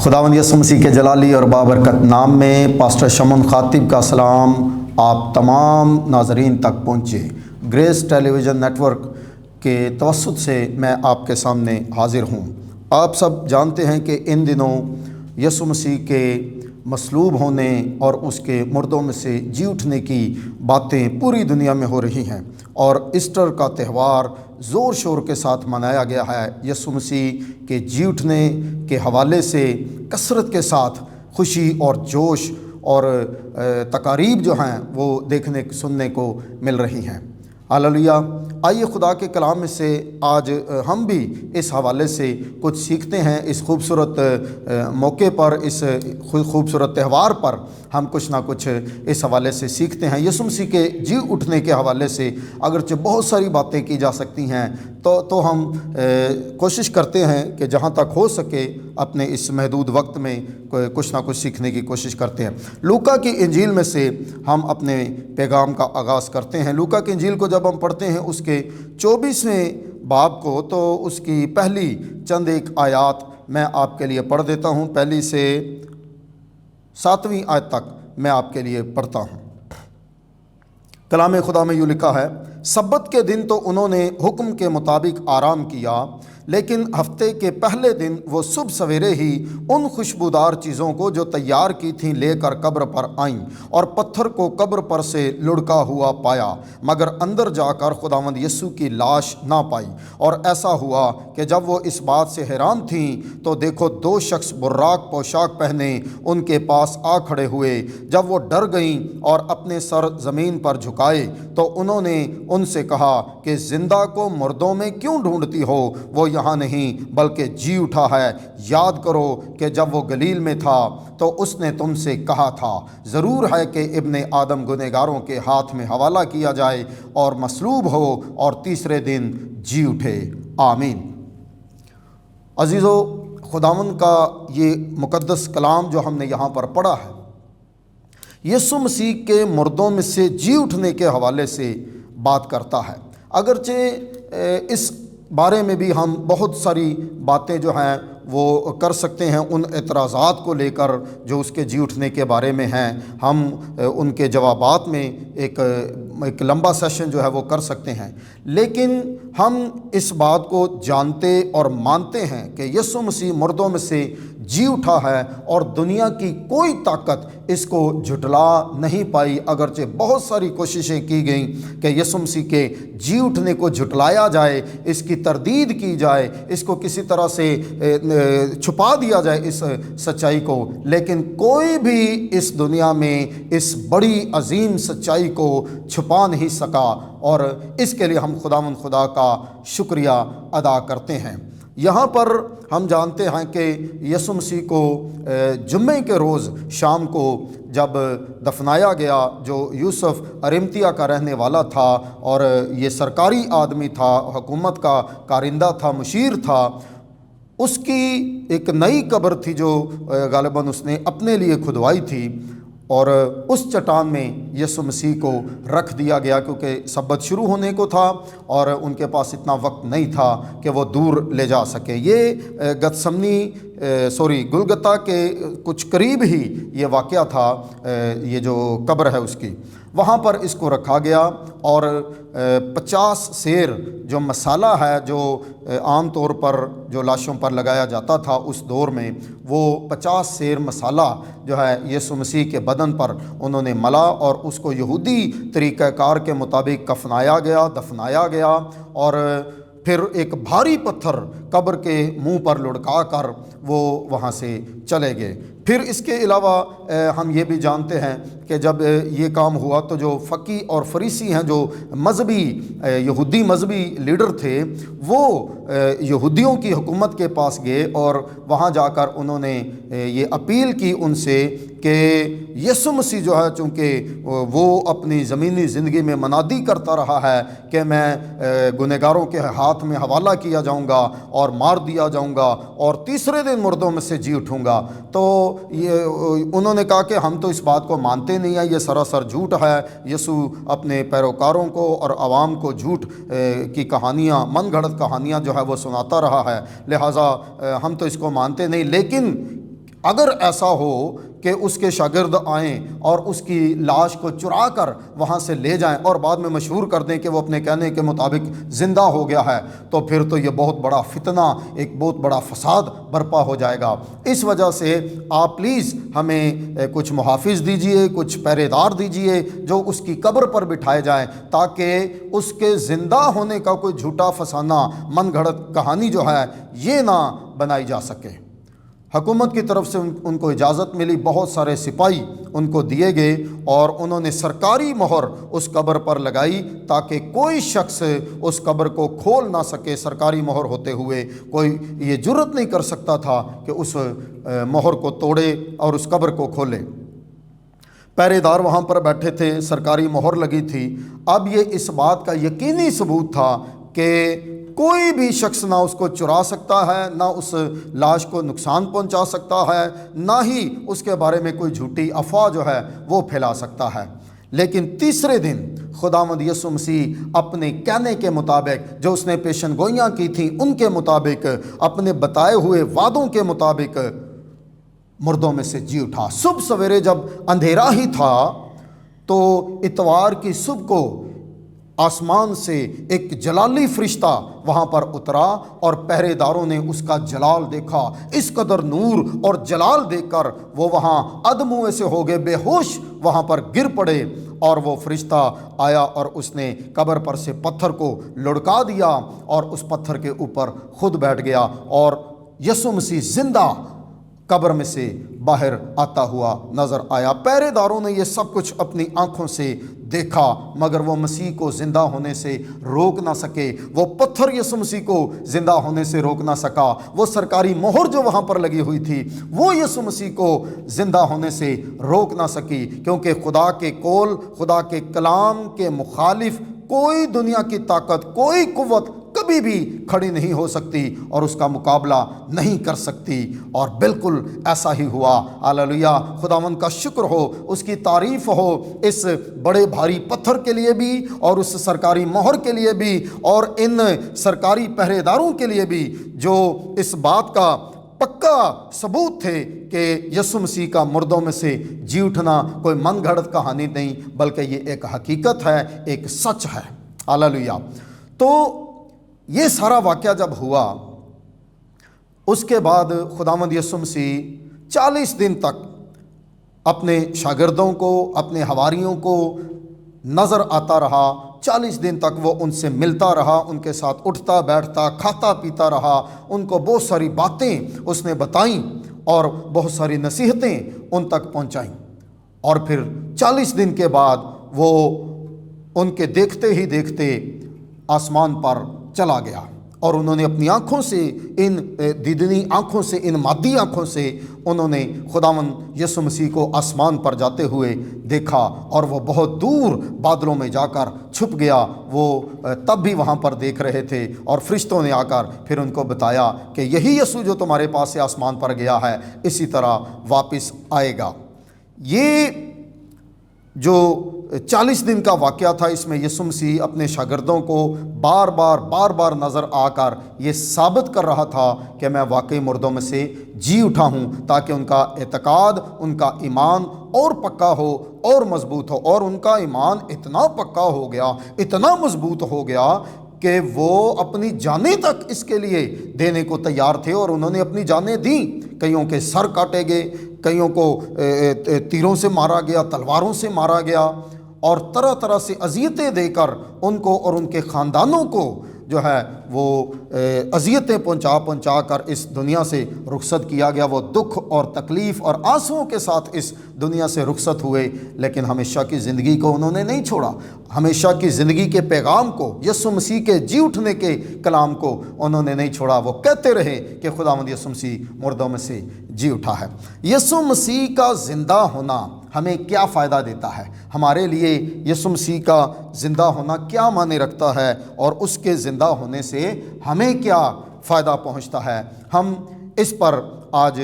خداوند یسوع مسیح کے جلالی اور بابرکت نام میں پاسٹر شمن خاطب کا سلام آپ تمام ناظرین تک پہنچے۔ گریس ٹیلی ویژن نیٹ ورک کے توسط سے میں آپ کے سامنے حاضر ہوں۔ آپ سب جانتے ہیں کہ ان دنوں یسوع مسیح کے مصلوب ہونے اور اس کے مردوں میں سے جی اٹھنے کی باتیں پوری دنیا میں ہو رہی ہیں، اور ایسٹر کا تہوار زور شور کے ساتھ منایا گیا ہے۔ یسوع مسیح کے جی اٹھنے کے حوالے سے کثرت کے ساتھ خوشی اور جوش اور تقاریب جو ہیں وہ دیکھنے سننے کو مل رہی ہیں۔ ہاللیلویا۔ آئیے خدا کے کلام میں سے آج ہم بھی اس حوالے سے کچھ سیکھتے ہیں۔ اس خوبصورت موقع پر، اس خوبصورت تہوار پر ہم کچھ نہ کچھ اس حوالے سے سیکھتے ہیں۔ یسوع مسیح کے جی اٹھنے کے حوالے سے اگرچہ بہت ساری باتیں کی جا سکتی ہیں تو ہم کوشش کرتے ہیں کہ جہاں تک ہو سکے اپنے اس محدود وقت میں کچھ نہ کچھ سیکھنے کی کوشش کرتے ہیں۔ لوکا کی انجیل میں سے ہم اپنے پیغام کا آغاز کرتے ہیں۔ لوکا کی انجیل کو جب ہم پڑھتے ہیں اس کے 24ویں باب کو، تو اس کی پہلی چند ایک آیات میں آپ کے لیے پڑھ دیتا ہوں۔ پہلی سے 7ویں آیت تک میں آپ کے لیے پڑھتا ہوں۔ کلام خدا میں یوں لکھا ہے، سبت کے دن تو انہوں نے حکم کے مطابق آرام کیا، لیکن ہفتے کے پہلے دن وہ صبح سویرے ہی ان خوشبودار چیزوں کو جو تیار کی تھیں لے کر قبر پر آئیں، اور پتھر کو قبر پر سے لڑکا ہوا پایا، مگر اندر جا کر خداوند یسوع کی لاش نہ پائی۔ اور ایسا ہوا کہ جب وہ اس بات سے حیران تھیں تو دیکھو 2 شخص براق پوشاک پہنے ان کے پاس آ کھڑے ہوئے۔ جب وہ ڈر گئیں اور اپنے سر زمین پر جھکائے تو انہوں نے ان سے کہا کہ زندہ کو مردوں میں کیوں ڈھونڈتی ہو؟ وہ یہاں نہیں بلکہ جی اٹھا ہے۔ یاد کرو کہ جب وہ گلیل میں تھا تو اس نے تم سے کہا تھا، ضرور ہے کہ ابن آدم گنہگاروں کے ہاتھ میں حوالہ کیا جائے اور مصلوب ہو اور تیسرے دن جی اٹھے۔ آمین۔ عزیزو، خداوند کا یہ مقدس کلام جو ہم نے یہاں پر پڑھا ہے، یسوع مسیح کے مردوں میں سے جی اٹھنے کے حوالے سے بات کرتا ہے۔ اگرچہ اس بارے میں بھی ہم بہت ساری باتیں جو ہیں وہ کر سکتے ہیں، ان اعتراضات کو لے کر جو اس کے جی اٹھنے کے بارے میں ہیں، ہم ان کے جوابات میں ایک لمبا سیشن جو ہے وہ کر سکتے ہیں، لیکن ہم اس بات کو جانتے اور مانتے ہیں کہ یسوع مسیح مردوں میں سے جی اٹھا ہے، اور دنیا کی کوئی طاقت اس کو جھٹلا نہیں پائی۔ اگرچہ بہت ساری کوششیں کی گئیں کہ یسوع مسیح کے جی اٹھنے کو جھٹلایا جائے، اس کی تردید کی جائے، اس کو کسی طرح سے چھپا دیا جائے اس سچائی کو، لیکن کوئی بھی اس دنیا میں اس بڑی عظیم سچائی کو چھپا نہیں سکا، اور اس کے لیے ہم خداوند خدا کا شکریہ ادا کرتے ہیں۔ یہاں پر ہم جانتے ہیں کہ یسوع مسیح کو جمعے کے روز شام کو جب دفنایا گیا، جو یوسف ارمتیہ کا رہنے والا تھا اور یہ سرکاری آدمی تھا، حکومت کا کارندہ تھا، مشیر تھا، اس کی ایک نئی قبر تھی جو غالباً اس نے اپنے لیے کھدوائی تھی، اور اس چٹان میں یسوع مسیح کو رکھ دیا گیا، کیونکہ سبت شروع ہونے کو تھا اور ان کے پاس اتنا وقت نہیں تھا کہ وہ دور لے جا سکے۔ یہ گلگتا کے کچھ قریب ہی یہ واقعہ تھا، یہ جو قبر ہے اس کی، وہاں پر اس کو رکھا گیا، اور 50 سیر جو مسالہ ہے جو عام طور پر جو لاشوں پر لگایا جاتا تھا اس دور میں، وہ 50 سیر مسالہ جو ہے یسوع مسیح کے بدن پر انہوں نے ملا، اور اس کو یہودی طریقہ کار کے مطابق کفنایا گیا، دفنایا گیا، اور پھر ایک بھاری پتھر قبر کے منہ پر لڑکا کر وہ وہاں سے چلے گئے۔ پھر اس کے علاوہ ہم یہ بھی جانتے ہیں کہ جب یہ کام ہوا تو جو فقی اور فریسی ہیں، جو یہودی مذہبی لیڈر تھے، وہ یہودیوں کی حکومت کے پاس گئے، اور وہاں جا کر انہوں نے یہ اپیل کی ان سے کہ یسوع مسیح جو ہے، چونکہ وہ اپنی زمینی زندگی میں منادی کرتا رہا ہے کہ میں گنہگاروں کے ہاتھ میں حوالہ کیا جاؤں گا اور مار دیا جاؤں گا اور تیسرے دن مردوں میں سے جی اٹھوں گا، تو انہوں نے کہا کہ ہم تو اس بات کو مانتے نہیں ہیں، یہ سراسر جھوٹ ہے۔ یسوع اپنے پیروکاروں کو اور عوام کو جھوٹ کی کہانیاں، من گھڑت کہانیاں جو ہے وہ سناتا رہا ہے، لہٰذا ہم تو اس کو مانتے نہیں۔ لیکن اگر ایسا ہو کہ اس کے شاگرد آئیں اور اس کی لاش کو چرا کر وہاں سے لے جائیں اور بعد میں مشہور کر دیں کہ وہ اپنے کہنے کے مطابق زندہ ہو گیا ہے، تو پھر تو یہ بہت بڑا فتنہ، ایک بہت بڑا فساد برپا ہو جائے گا۔ اس وجہ سے آپ پلیز ہمیں کچھ محافظ دیجئے، کچھ پہرے دار دیجئے جو اس کی قبر پر بٹھائے جائیں، تاکہ اس کے زندہ ہونے کا کوئی جھوٹا فسانہ، من گھڑت کہانی جو ہے یہ نہ بنائی جا سکے۔ حکومت کی طرف سے ان کو اجازت ملی، بہت سارے سپاہی ان کو دیے گئے اور انہوں نے سرکاری مہر اس قبر پر لگائی تاکہ کوئی شخص اس قبر کو کھول نہ سکے۔ سرکاری مہر ہوتے ہوئے کوئی یہ جرت نہیں کر سکتا تھا کہ اس مہر کو توڑے اور اس قبر کو کھولے۔ پہرے دار وہاں پر بیٹھے تھے، سرکاری مہر لگی تھی۔ اب یہ اس بات کا یقینی ثبوت تھا کہ کوئی بھی شخص نہ اس کو چرا سکتا ہے، نہ اس لاش کو نقصان پہنچا سکتا ہے، نہ ہی اس کے بارے میں کوئی جھوٹی افواہ جو ہے وہ پھیلا سکتا ہے۔ لیکن تیسرے دن خداوند یسوع مسیح اپنے کہنے کے مطابق، جو اس نے پیشن گوئیاں کی تھیں ان کے مطابق، اپنے بتائے ہوئے وعدوں کے مطابق مردوں میں سے جی اٹھا۔ صبح سویرے جب اندھیرا ہی تھا تو اتوار کی صبح کو آسمان سے ایک جلالی فرشتہ وہاں پر اترا اور پہرے داروں نے اس کا جلال دیکھا۔ اس قدر نور اور جلال دیکھ کر وہ وہاں ادموئے سے ہو گئے، بے ہوش وہاں پر گر پڑے، اور وہ فرشتہ آیا اور اس نے قبر پر سے پتھر کو لڑکا دیا اور اس پتھر کے اوپر خود بیٹھ گیا، اور یسوع مسیح زندہ قبر میں سے باہر آتا ہوا نظر آیا۔ پہرے داروں نے یہ سب کچھ اپنی آنکھوں سے دیکھا، مگر وہ مسیح کو زندہ ہونے سے روک نہ سکے۔ وہ پتھر یسوع مسیح کو زندہ ہونے سے روک نہ سکا۔ وہ سرکاری مہر جو وہاں پر لگی ہوئی تھی وہ یسوع مسیح کو زندہ ہونے سے روک نہ سکی، کیونکہ خدا کے قول، خدا کے کلام کے مخالف کوئی دنیا کی طاقت، کوئی قوت کبھی بھی کھڑی نہیں ہو سکتی اور اس کا مقابلہ نہیں کر سکتی۔ اور بالکل ایسا ہی ہوا۔ ہاللیلویا، خداوند کا شکر ہو، اس کی تعریف ہو، اس بڑے بھاری پتھر کے لیے بھی اور اس سرکاری مہر کے لیے بھی اور ان سرکاری پہرے داروں کے لیے بھی جو اس بات کا پکا ثبوت تھے کہ یسوع مسیح کا مردوں میں سے جی اٹھنا کوئی من گھڑت کہانی نہیں، بلکہ یہ ایک حقیقت ہے، ایک سچ ہے۔ ہاللیلویا۔ تو یہ سارا واقعہ جب ہوا، اس کے بعد خداوند یسوع مسیح 40 دن تک اپنے شاگردوں کو، اپنے حواریوں کو نظر آتا رہا۔ 40 دن تک وہ ان سے ملتا رہا، ان کے ساتھ اٹھتا بیٹھتا، کھاتا پیتا رہا، ان کو بہت ساری باتیں اس نے بتائیں اور بہت ساری نصیحتیں ان تک پہنچائیں۔ اور پھر 40 دن کے بعد وہ ان کے دیکھتے ہی دیکھتے آسمان پر چلا گیا، اور انہوں نے اپنی آنکھوں سے، ان دیدنی آنکھوں سے، ان مادی آنکھوں سے انہوں نے خداوند یسوع مسیح کو آسمان پر جاتے ہوئے دیکھا، اور وہ بہت دور بادلوں میں جا کر چھپ گیا۔ وہ تب بھی وہاں پر دیکھ رہے تھے، اور فرشتوں نے آ کر پھر ان کو بتایا کہ یہی یسوع جو تمہارے پاس سے آسمان پر گیا ہے اسی طرح واپس آئے گا۔ یہ جو 40 دن کا واقعہ تھا، اس میں یسوع مسیح اپنے شاگردوں کو بار بار نظر آ کر یہ ثابت کر رہا تھا کہ میں واقعی مردوں میں سے جی اٹھا ہوں، تاکہ ان کا اعتقاد، ان کا ایمان اور پکا ہو اور مضبوط ہو۔ اور ان کا ایمان اتنا پکا ہو گیا، اتنا مضبوط ہو گیا کہ وہ اپنی جانیں تک اس کے لیے دینے کو تیار تھے، اور انہوں نے اپنی جانیں دیں۔ کئیوں کے سر کاٹے گئے، کئیوں کو تیروں سے مارا گیا، تلواروں سے مارا گیا، اور طرح طرح سے اذیتیں دے کر ان کو اور ان کے خاندانوں کو جو ہے وہ اذیتیں پہنچا کر اس دنیا سے رخصت کیا گیا۔ وہ دکھ اور تکلیف اور آنسوؤں کے ساتھ اس دنیا سے رخصت ہوئے، لیکن ہمیشہ کی زندگی کو انہوں نے نہیں چھوڑا۔ ہمیشہ کی زندگی کے پیغام کو، یسوع مسیح کے جی اٹھنے کے کلام کو انہوں نے نہیں چھوڑا۔ وہ کہتے رہے کہ خداوند یسوع مسیح مردوں میں سے جی اٹھا ہے۔ یسوع مسیح کا زندہ ہونا ہمیں کیا فائدہ دیتا ہے؟ ہمارے لیے یسوع مسیح کا زندہ ہونا کیا معنی رکھتا ہے، اور اس کے زندہ ہونے سے ہمیں کیا فائدہ پہنچتا ہے؟ ہم اس پر آج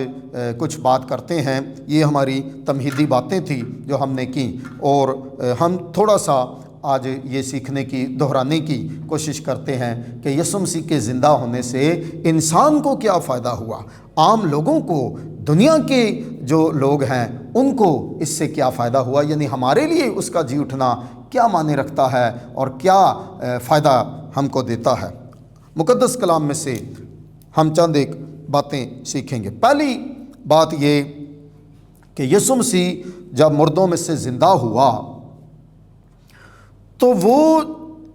کچھ بات کرتے ہیں۔ یہ ہماری تمہیدی باتیں تھیں جو ہم نے کی، اور ہم تھوڑا سا آج یہ سیکھنے کی، دہرانے کی کوشش کرتے ہیں کہ یسوع مسیح کے زندہ ہونے سے انسان کو کیا فائدہ ہوا، عام لوگوں کو، دنیا کے جو لوگ ہیں ان کو اس سے کیا فائدہ ہوا، یعنی ہمارے لیے اس کا جی اٹھنا کیا معنی رکھتا ہے اور کیا فائدہ ہم کو دیتا ہے۔ مقدس کلام میں سے ہم چند ایک باتیں سیکھیں گے۔ پہلی بات یہ کہ یسوع مسیح جب مردوں میں سے زندہ ہوا تو وہ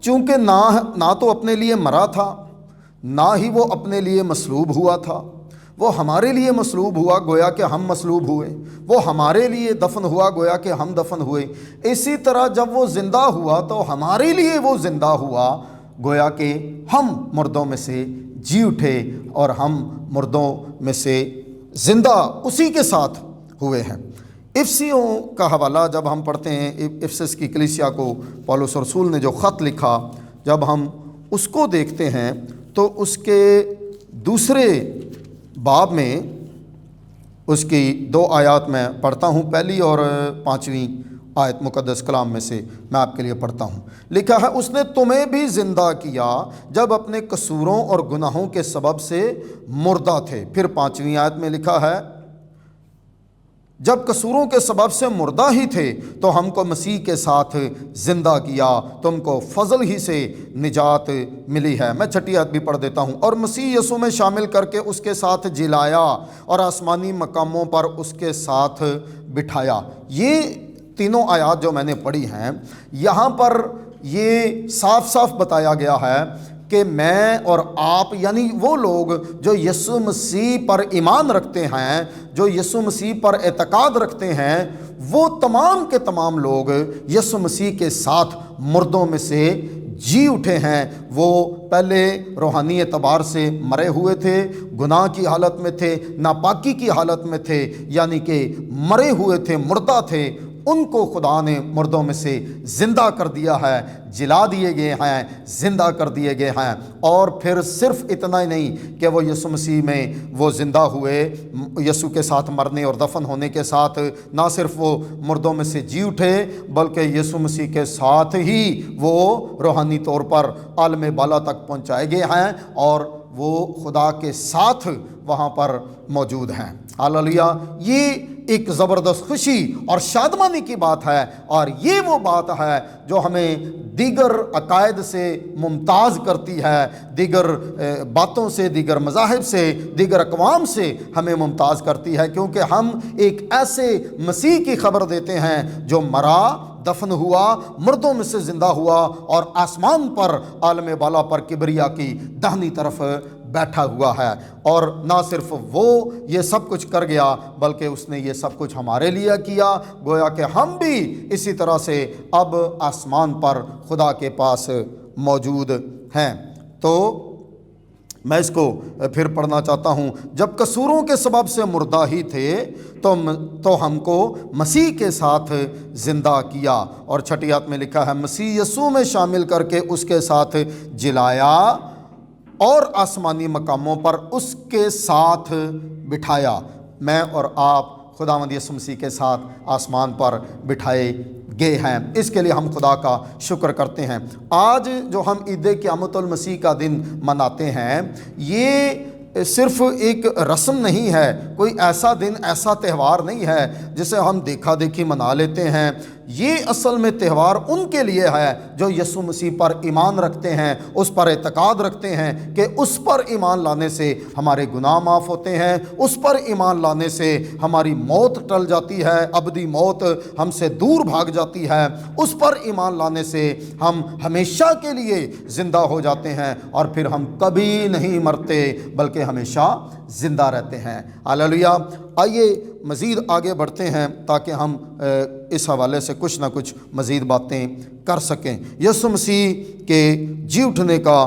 چونکہ نہ تو اپنے لیے مرا تھا، نہ ہی وہ اپنے لیے مصلوب ہوا تھا، وہ ہمارے لیے مصلوب ہوا گویا کہ ہم مصلوب ہوئے، وہ ہمارے لیے دفن ہوا گویا کہ ہم دفن ہوئے۔ اسی طرح جب وہ زندہ ہوا تو ہمارے لیے وہ زندہ ہوا گویا کہ ہم مردوں میں سے جی اٹھے اور ہم مردوں میں سے زندہ اسی کے ساتھ ہوئے ہیں۔ افسیوں کا حوالہ جب ہم پڑھتے ہیں، افسس کی کلیسیا کو پولس رسول نے جو خط لکھا، جب ہم اس کو دیکھتے ہیں تو اس کے دوسرے باب میں اس کی 2 آیات میں پڑھتا ہوں، پہلی اور 5ویں آیت مقدس کلام میں سے میں آپ کے لیے پڑھتا ہوں۔ لکھا ہے، اس نے تمہیں بھی زندہ کیا جب اپنے قصوروں اور گناہوں کے سبب سے مردہ تھے۔ پھر 5ویں آیت میں لکھا ہے، جب قصوروں کے سبب سے مردہ ہی تھے تو ہم کو مسیح کے ساتھ زندہ کیا، تم کو فضل ہی سے نجات ملی ہے۔ میں 6 آیت بھی پڑھ دیتا ہوں، اور مسیح یسوع میں شامل کر کے اس کے ساتھ جلایا اور آسمانی مقاموں پر اس کے ساتھ بٹھایا۔ یہ تینوں آیات جو میں نے پڑھی ہیں، یہاں پر یہ صاف صاف بتایا گیا ہے کہ میں اور آپ، یعنی وہ لوگ جو یسوع مسیح پر ایمان رکھتے ہیں، جو یسوع مسیح پر اعتقاد رکھتے ہیں، وہ تمام کے تمام لوگ یسوع مسیح کے ساتھ مردوں میں سے جی اٹھے ہیں۔ وہ پہلے روحانی اعتبار سے مرے ہوئے تھے، گناہ کی حالت میں تھے، ناپاکی کی حالت میں تھے، یعنی کہ مرے ہوئے تھے، مردہ تھے، ان کو خدا نے مردوں میں سے زندہ کر دیا ہے، جلا دیے گئے ہیں، زندہ کر دیے گئے ہیں۔ اور پھر صرف اتنا ہی نہیں کہ وہ یسوع مسیح میں وہ زندہ ہوئے، یسوع کے ساتھ مرنے اور دفن ہونے کے ساتھ نہ صرف وہ مردوں میں سے جی اٹھے، بلکہ یسوع مسیح کے ساتھ ہی وہ روحانی طور پر عالم بالا تک پہنچائے گئے ہیں اور وہ خدا کے ساتھ وہاں پر موجود ہیں۔ ہاللویا! یہ ایک زبردست خوشی اور شادمانی کی بات ہے، اور یہ وہ بات ہے جو ہمیں دیگر عقائد سے ممتاز کرتی ہے، دیگر باتوں سے، دیگر مذاہب سے، دیگر اقوام سے ہمیں ممتاز کرتی ہے، کیونکہ ہم ایک ایسے مسیح کی خبر دیتے ہیں جو مرا، دفن ہوا، مردوں میں سے زندہ ہوا اور آسمان پر عالم بالا پر کبریا کی داہنی طرف بیٹھا ہوا ہے۔ اور نہ صرف وہ یہ سب کچھ کر گیا، بلکہ اس نے یہ سب کچھ ہمارے لیے کیا، گویا کہ ہم بھی اسی طرح سے اب آسمان پر خدا کے پاس موجود ہیں۔ تو میں اس کو پھر پڑھنا چاہتا ہوں، جب قصوروں کے سبب سے مردہ ہی تھے تو ہم کو مسیح کے ساتھ زندہ کیا۔ اور 6 آیت میں لکھا ہے، مسیح یسوع میں شامل کر کے اس کے ساتھ جلایا اور آسمانی مقاموں پر اس کے ساتھ بٹھایا۔ میں اور آپ خداوند یسوع مسیح کے ساتھ آسمان پر بٹھائے گئے ہیں، اس کے لیے ہم خدا کا شکر کرتے ہیں۔ آج جو ہم عید قیامت المسیح کا دن مناتے ہیں، یہ صرف ایک رسم نہیں ہے، کوئی ایسا دن، ایسا تہوار نہیں ہے جسے ہم دیکھا دیکھی منا لیتے ہیں۔ یہ اصل میں تہوار ان کے لیے ہے جو یسوع مسیح پر ایمان رکھتے ہیں، اس پر اعتقاد رکھتے ہیں کہ اس پر ایمان لانے سے ہمارے گناہ معاف ہوتے ہیں، اس پر ایمان لانے سے ہماری موت ٹل جاتی ہے، ابدی موت ہم سے دور بھاگ جاتی ہے، اس پر ایمان لانے سے ہم ہمیشہ کے لیے زندہ ہو جاتے ہیں اور پھر ہم کبھی نہیں مرتے بلکہ ہمیشہ زندہ رہتے ہیں۔ ہاللویا! آئیے مزید آگے بڑھتے ہیں تاکہ ہم اس حوالے سے کچھ نہ کچھ مزید باتیں کر سکیں۔ یسوع مسیح کے جی اٹھنے کا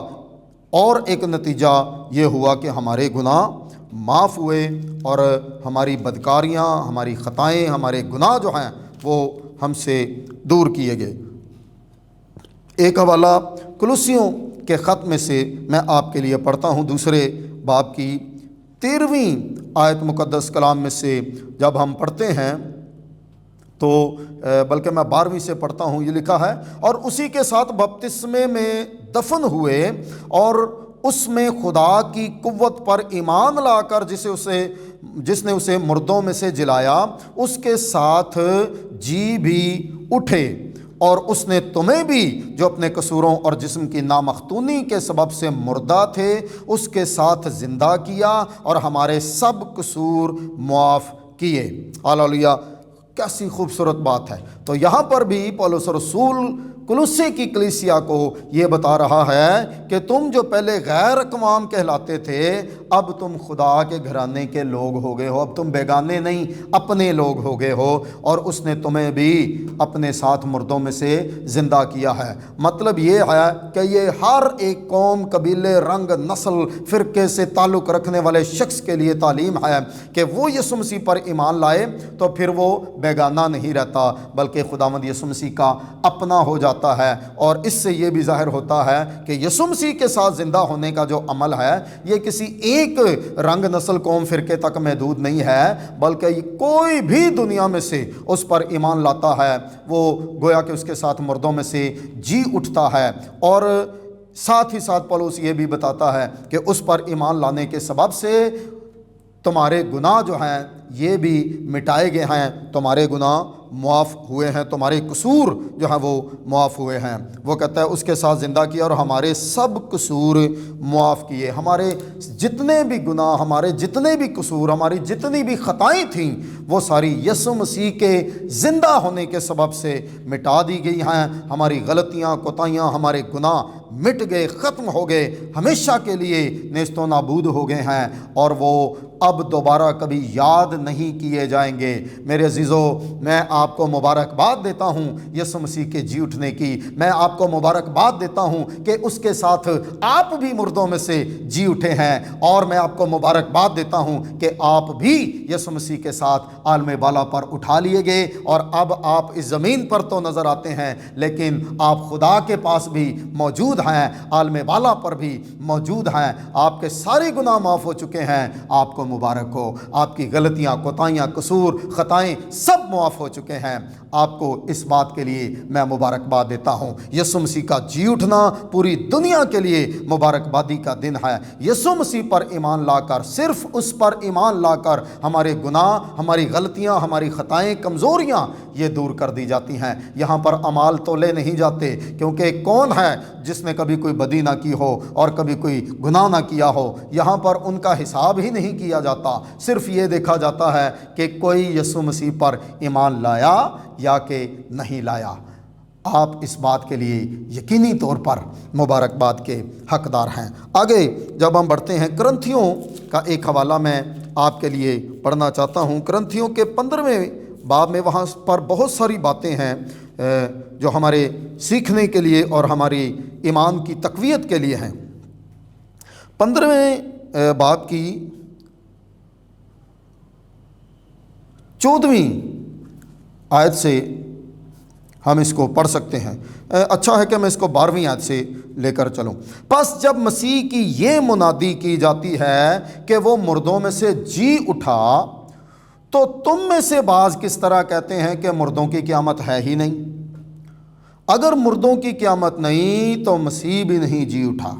اور ایک نتیجہ یہ ہوا کہ ہمارے گناہ معاف ہوئے اور ہماری بدکاریاں، ہماری خطائیں، ہمارے گناہ جو ہیں وہ ہم سے دور کیے گئے۔ ایک حوالہ کولوسیوں کے خط میں سے میں آپ کے لیے پڑھتا ہوں، 2 باب کی 13ویں آیت مقدس کلام میں سے جب ہم پڑھتے ہیں تو بلکہ میں 12ویں سے پڑھتا ہوں، یہ لکھا ہے، اور اسی کے ساتھ بپتسمے میں دفن ہوئے اور اس میں خدا کی قوت پر ایمان لا کر جسے اسے جس نے اسے مردوں میں سے جلایا اس کے ساتھ جی بھی اٹھے، اور اس نے تمہیں بھی جو اپنے قصوروں اور جسم کی نامختونی کے سبب سے مردہ تھے اس کے ساتھ زندہ کیا اور ہمارے سب قصور معاف کیے۔ ہاللیلویہ، کیسی خوبصورت بات ہے۔ تو یہاں پر بھی پولس رسول کولوسے کی کلیسیا کو یہ بتا رہا ہے کہ تم جو پہلے غیر اقوام کہلاتے تھے اب تم خدا کے گھرانے کے لوگ ہو گئے ہو، اب تم بیگانے نہیں اپنے لوگ ہو گئے ہو، اور اس نے تمہیں بھی اپنے ساتھ مردوں میں سے زندہ کیا ہے۔ مطلب یہ ہے کہ یہ ہر ایک قوم، قبیلے، رنگ، نسل، فرقے سے تعلق رکھنے والے شخص کے لیے تعلیم ہے کہ وہ یسوع مسیح پر ایمان لائے تو پھر وہ بیگانہ نہیں رہتا بلکہ خداوند یسوع مسیح کا اپنا ہو جاتا ہے۔ اور اس سے یہ بھی ظاہر ہوتا ہے کہ یسوع مسیح کے ساتھ زندہ ہونے کا جو عمل ہے یہ کسی ایک رنگ، نسل، قوم، فرقے تک محدود نہیں ہے، بلکہ کوئی بھی دنیا میں سے اس پر ایمان لاتا ہے وہ گویا کہ اس کے ساتھ مردوں میں سے جی اٹھتا ہے۔ اور ساتھ ہی ساتھ پولس یہ بھی بتاتا ہے کہ اس پر ایمان لانے کے سبب سے تمہارے گناہ جو ہیں یہ بھی مٹائے گئے ہیں، تمہارے گناہ معاف ہوئے ہیں، تمہارے قصور جو ہیں وہ معاف ہوئے ہیں۔ وہ کہتا ہے اس کے ساتھ زندہ کیا اور ہمارے سب قصور معاف کیے۔ ہمارے جتنے بھی گناہ، ہمارے جتنے بھی قصور، ہماری جتنی بھی خطائیں تھیں وہ ساری یسوع مسیح کے زندہ ہونے کے سبب سے مٹا دی گئی ہیں۔ ہماری غلطیاں، کوتاہیاں، ہمارے گناہ مٹ گئے، ختم ہو گئے، ہمیشہ کے لیے نیست و نابود ہو گئے ہیں، اور وہ اب دوبارہ کبھی یاد نہیں کیے جائیں گے۔ میرے عزیزو، میں آپ کو مبارکباد دیتا ہوں یسوع مسیح کے جی اٹھنے کی۔ میں آپ کو مبارکباد دیتا ہوں کہ اس کے ساتھ آپ بھی مردوں میں سے جی اٹھے ہیں، اور میں آپ کو مبارکباد دیتا ہوں کہ آپ بھی یسوع مسیح کے ساتھ عالم بالا پر اٹھا لیے گئے، اور اب آپ اس زمین پر تو نظر آتے ہیں لیکن آپ خدا کے پاس بھی موجود ہیں، عالم بالا پر بھی موجود ہیں۔ آپ کے سارے گناہ معاف ہو چکے ہیں، آپ کو مبارک ہو۔ آپ کی غلطیاں، کوتاہیاں، قصور، خطائیں سب معاف ہو چکے ہیں۔ آپ کو اس بات کے لیے میں مبارکباد دیتا ہوں۔ یسوع مسیح کا جی اٹھنا پوری دنیا کے لیے مبارکبادی کا دن ہے۔ یسوع مسیح پر ایمان لا کر، صرف اس پر ایمان لا کر ہمارے گناہ، ہماری غلطیاں، ہماری خطائیں، کمزوریاں یہ دور کر دی جاتی ہیں۔ یہاں پر اعمال تولے نہیں جاتے، کیونکہ کون ہے جس نے کبھی کوئی بدی نہ کی ہو اور کبھی کوئی گناہ نہ کیا ہو۔ یہاں پر ان کا حساب ہی نہیں کیا جاتا، صرف یہ دیکھا جاتا ہے کہ کوئی یسوع مسیح پر ایمان لایا یا کہ نہیں لایا۔ آپ اس بات کے لیے یقینی طور پر مبارکباد کے حقدار ہیں۔ آگے جب ہم بڑھتے ہیں، کرنتھیوں کا ایک حوالہ میں آپ کے لیے پڑھنا چاہتا ہوں۔ کرنتھیوں کے 15ویں باب میں وہاں پر بہت ساری باتیں ہیں جو ہمارے سیکھنے کے لیے اور ہماری ایمان کی تقویت کے لیے ہیں۔ 15ویں باب کی 14ویں آیت سے ہم اس کو پڑھ سکتے ہیں۔ اچھا ہے کہ میں اس کو 12ویں آیت سے لے کر چلوں۔ پس جب مسیح کی یہ منادی کی جاتی ہے کہ وہ مردوں میں سے جی اٹھا، تو تم میں سے بعض کس طرح کہتے ہیں کہ مردوں کی قیامت ہے ہی نہیں۔ اگر مردوں کی قیامت نہیں تو مسیح بھی نہیں جی اٹھا،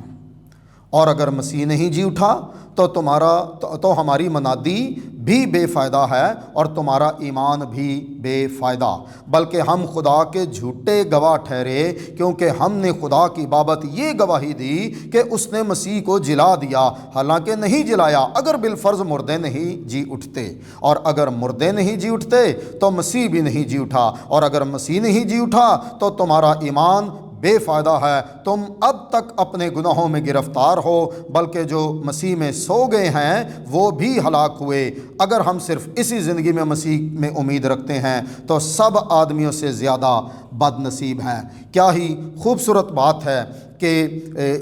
اور اگر مسیح نہیں جی اٹھا تو ہماری منادی بھی بے فائدہ ہے اور تمہارا ایمان بھی بے فائدہ، بلکہ ہم خدا کے جھوٹے گواہ ٹھہرے، کیونکہ ہم نے خدا کی بابت یہ گواہی دی کہ اس نے مسیح کو جلا دیا، حالانکہ نہیں جلایا۔ اگر بالفرض مردے نہیں جی اٹھتے، اور اگر مردے نہیں جی اٹھتے تو مسیح بھی نہیں جی اٹھا، اور اگر مسیح نہیں جی اٹھا تو تمہارا ایمان بے فائدہ ہے، تم اب تک اپنے گناہوں میں گرفتار ہو، بلکہ جو مسیح میں سو گئے ہیں وہ بھی ہلاک ہوئے۔ اگر ہم صرف اسی زندگی میں مسیح میں امید رکھتے ہیں تو سب آدمیوں سے زیادہ بد نصیب ہیں۔ کیا ہی خوبصورت بات ہے کہ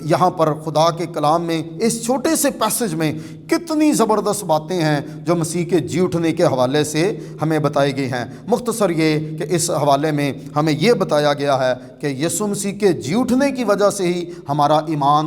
یہاں پر خدا کے کلام میں اس چھوٹے سے پیسج میں کتنی زبردست باتیں ہیں جو مسیح کے جی اٹھنے کے حوالے سے ہمیں بتائی گئی ہیں۔ مختصر یہ کہ اس حوالے میں ہمیں یہ بتایا گیا ہے کہ یسوع مسیح کے جی اٹھنے کی وجہ سے ہی ہمارا ایمان